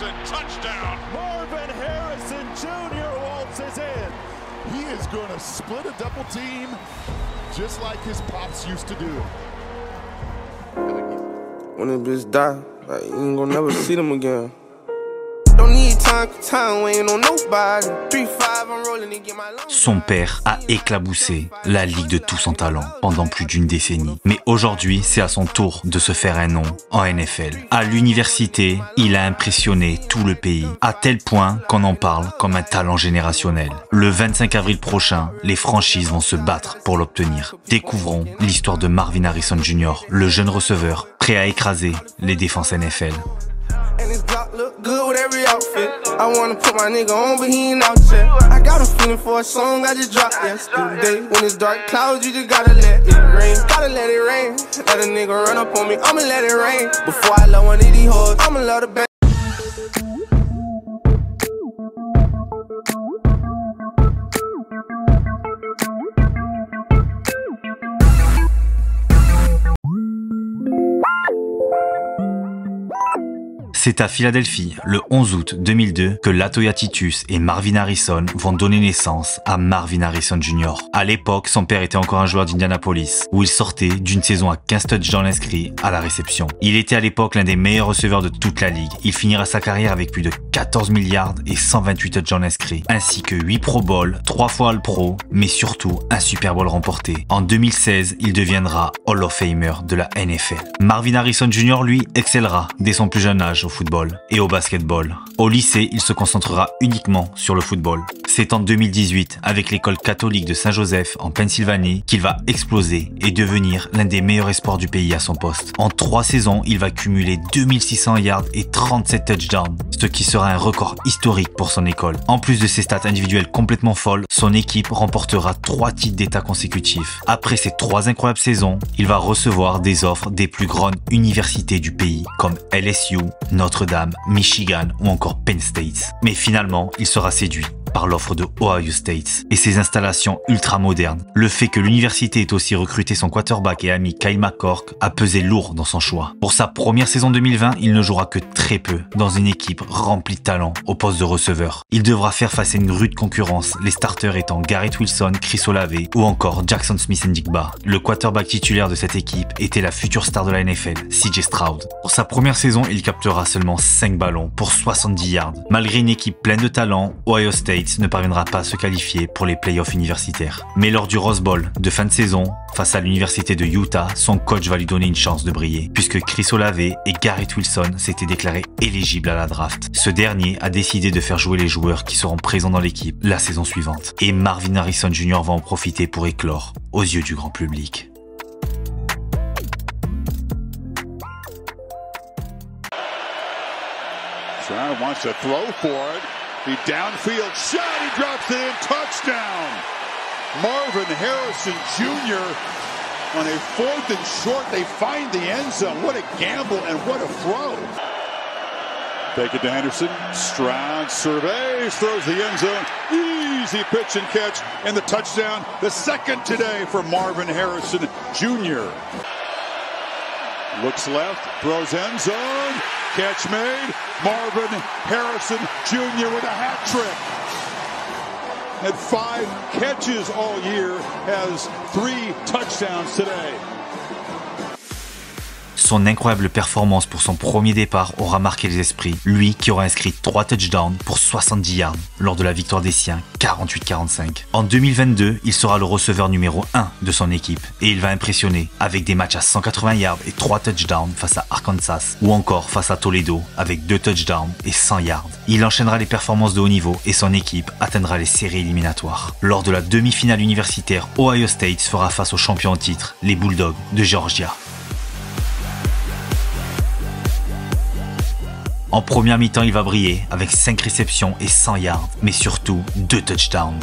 Harrison, touchdown. Marvin Harrison Jr. waltzes in. He is going to split a double team just like his pops used to do. When the bitch die, like, you ain't gonna never see them again. Son père a éclaboussé la Ligue de tous en talent pendant plus d'une décennie. Mais aujourd'hui, c'est à son tour de se faire un nom en NFL. À l'université, il a impressionné tout le pays, à tel point qu'on en parle comme un talent générationnel. Le 25 avril prochain, les franchises vont se battre pour l'obtenir. Découvrons l'histoire de Marvin Harrison Jr., le jeune receveur prêt à écraser les défenses NFL. And his Glock look good with every outfit. I wanna put my nigga on, but he ain't out yet. I got a feeling for a song I just dropped yesterday. When it's dark clouds, you just gotta let it rain. Gotta let it rain. Let a nigga run up on me, I'ma let it rain. Before I love one of these hoes, I'ma love the bang. C'est à Philadelphie, le 11 août 2002, que Latoya Titus et Marvin Harrison vont donner naissance à Marvin Harrison Jr. À l'époque, son père était encore un joueur d'Indianapolis, où il sortait d'une saison à 15 touchdowns inscrits à la réception. Il était à l'époque l'un des meilleurs receveurs de toute la ligue. Il finira sa carrière avec plus de 14 milliards et 128 touchdowns inscrits, ainsi que 8 Pro Bowl, 3 fois All-Pro, mais surtout un Super Bowl remporté. En 2016, il deviendra Hall of Famer de la NFL. Marvin Harrison Jr., lui, excellera dès son plus jeune âge au football et au basketball. Au lycée, il se concentrera uniquement sur le football. C'est en 2018, avec l'école catholique de Saint-Joseph en Pennsylvanie, qu'il va exploser et devenir l'un des meilleurs espoirs du pays à son poste. En 3 saisons, il va cumuler 2600 yards et 37 touchdowns, ce qui sera un record historique pour son école. En plus de ses stats individuelles complètement folles, son équipe remportera 3 titres d'état consécutifs. Après ces 3 incroyables saisons, il va recevoir des offres des plus grandes universités du pays, comme LSU, Notre-Dame, Michigan ou encore Penn State. Mais finalement, il sera séduit par l'offre de Ohio State et ses installations ultra modernes. Le fait que l'université ait aussi recruté son quarterback et ami Kyle McCork a pesé lourd dans son choix. Pour sa première saison 2020, il ne jouera que très peu dans une équipe remplie de talent au poste de receveur. Il devra faire face à une rude concurrence, les starters étant Garrett Wilson, Chris Olave ou encore Jackson Smith-Njigba. Le quarterback titulaire de cette équipe était la future star de la NFL, CJ Stroud. Pour sa première saison, il captera seulement 5 ballons pour 70 yards. Malgré une équipe pleine de talent, Ohio State ne parviendra pas à se qualifier pour les playoffs universitaires. Mais lors du Rose Bowl de fin de saison, face à l'université de Utah, son coach va lui donner une chance de briller, puisque Chris Olave et Garrett Wilson s'étaient déclarés éligibles à la draft. Ce dernier a décidé de faire jouer les joueurs qui seront présents dans l'équipe la saison suivante. Et Marvin Harrison Jr. va en profiter pour éclore aux yeux du grand public. Stroud wants to throw for it. The downfield shot, he drops it in, touchdown. Marvin Harrison Jr. on a 4th and short, they find the end zone. What a gamble and what a throw. Take it to Henderson, Stroud surveys, throws the end zone. Easy pitch and catch, and the touchdown, the second today for Marvin Harrison Jr. Looks left, throws end zone, catch made. Marvin Harrison Jr. with a hat trick. Had 5 catches all year, has 3 touchdowns today. Son incroyable performance pour son premier départ aura marqué les esprits, lui qui aura inscrit 3 touchdowns pour 70 yards lors de la victoire des siens 48-45. En 2022, il sera le receveur numéro 1 de son équipe et il va impressionner avec des matchs à 180 yards et 3 touchdowns face à Arkansas ou encore face à Toledo avec 2 touchdowns et 100 yards. Il enchaînera les performances de haut niveau et son équipe atteindra les séries éliminatoires. Lors de la demi-finale universitaire, Ohio State fera face aux champions en titre, les Bulldogs de Georgia. En première mi-temps, il va briller avec 5 réceptions et 100 yards, mais surtout 2 touchdowns.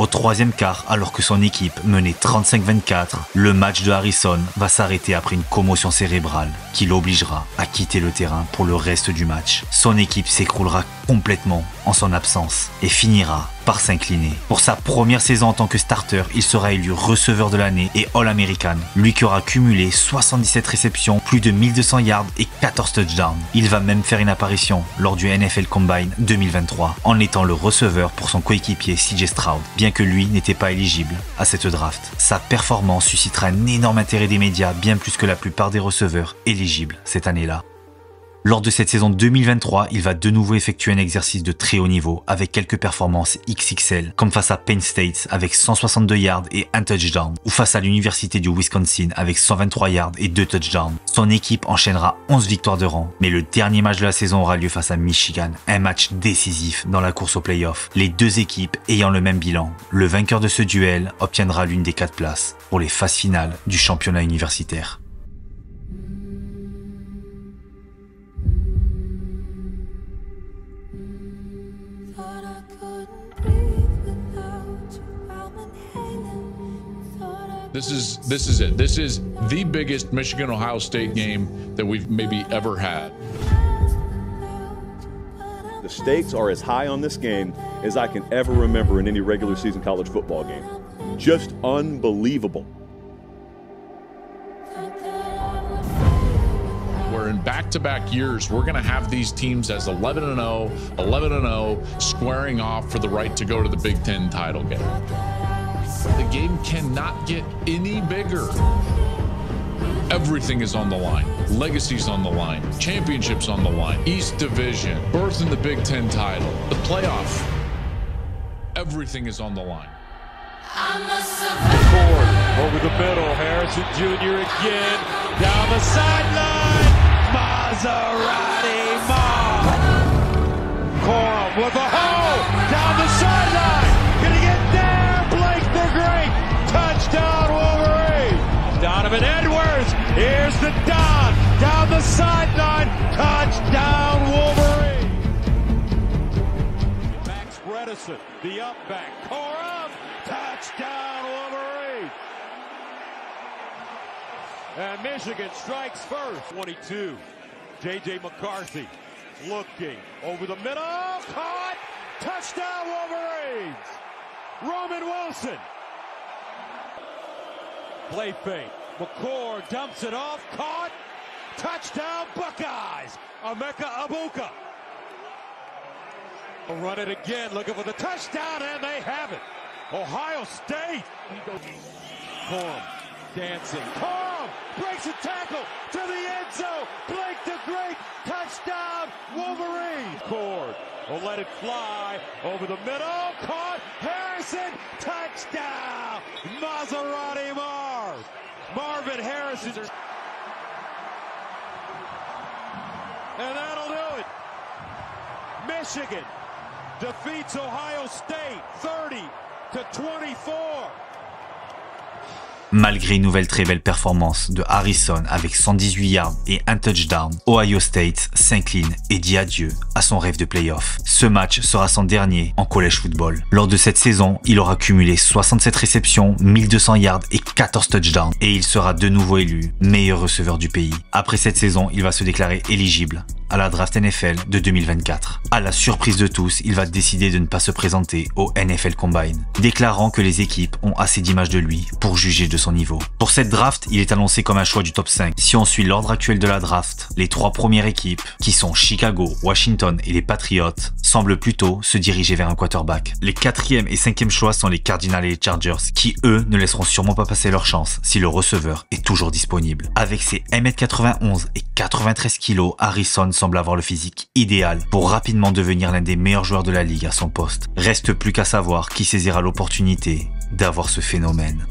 Au troisième quart, alors que son équipe menait 35-24, le match de Harrison va s'arrêter après une commotion cérébrale qui l'obligera à quitter le terrain pour le reste du match. Son équipe s'écroulera complètement en son absence et finira par s'incliner. Pour sa première saison en tant que starter, il sera élu receveur de l'année et All-American, lui qui aura cumulé 77 réceptions, plus de 1200 yards et 14 touchdowns. Il va même faire une apparition lors du NFL Combine 2023 en étant le receveur pour son coéquipier CJ Stroud, bien que lui n'était pas éligible à cette draft. Sa performance suscitera un énorme intérêt des médias, bien plus que la plupart des receveurs éligibles cette année-là. Lors de cette saison 2023, il va de nouveau effectuer un exercice de très haut niveau avec quelques performances XXL, comme face à Penn State avec 162 yards et 1 touchdown, ou face à l'université du Wisconsin avec 123 yards et 2 touchdowns. Son équipe enchaînera 11 victoires de rang, mais le dernier match de la saison aura lieu face à Michigan, un match décisif dans la course aux playoffs, les deux équipes ayant le même bilan. Le vainqueur de ce duel obtiendra l'une des 4 places pour les phases finales du championnat universitaire. This is it. This is the biggest Michigan-Ohio State game that we've maybe ever had. The stakes are as high on this game as I can ever remember in any regular season college football game. Just unbelievable. Where in back-to-back years, we're going to have these teams as 11-0, 11-0, squaring off for the right to go to the Big Ten title game. The game cannot get any bigger. Everything is on the line. Legacy's on the line. Championships on the line. East Division. Berth in the Big Ten title. The playoff. Everything is on the line. Ford over the middle. Harrison Jr. again. Down the sideline. Maserati Mob. Corum with a hole. Down the sideline. Gonna get there. Touchdown, Wolverine! Donovan Edwards, here's the Don, down the sideline, touchdown, Wolverine! Max Bredesen, the up back, Corum, touchdown, Wolverine! And Michigan strikes first, 22, J.J. McCarthy, looking, over the middle, caught, touchdown, Wolverines! Roman Wilson. Play fake. McCord dumps it off. Caught. Touchdown Buckeyes. Emeka Egbuka. Run it again. Looking for the touchdown, and they have it. Ohio State. Corum dancing. Corum breaks a tackle to the end zone. Blake the Great. Touchdown Wolverine. Cord will let it fly over the middle. Caught. Harrison. Touchdown. Maserati Marvin Harrison. And that'll do it. Michigan defeats Ohio State 30-24. Malgré une nouvelle très belle performance de Harrison avec 118 yards et 1 touchdown, Ohio State s'incline et dit adieu à son rêve de playoff. Ce match sera son dernier en college football. Lors de cette saison, il aura cumulé 67 réceptions, 1200 yards et 14 touchdowns et il sera de nouveau élu meilleur receveur du pays. Après cette saison, il va se déclarer éligible à la draft NFL de 2024. À la surprise de tous, il va décider de ne pas se présenter au NFL Combine, déclarant que les équipes ont assez d'images de lui pour juger de son niveau. Pour cette draft, il est annoncé comme un choix du top 5. Si on suit l'ordre actuel de la draft, les 3 premières équipes, qui sont Chicago, Washington et les Patriots, semblent plutôt se diriger vers un quarterback. Les 4e et 5e choix sont les Cardinals et les Chargers, qui eux ne laisseront sûrement pas passer leur chance si le receveur est toujours disponible. Avec ses 1m91 et 93 kg, Harrison semble avoir le physique idéal pour rapidement devenir l'un des meilleurs joueurs de la ligue à son poste. Reste plus qu'à savoir qui saisira l'opportunité d'avoir ce phénomène.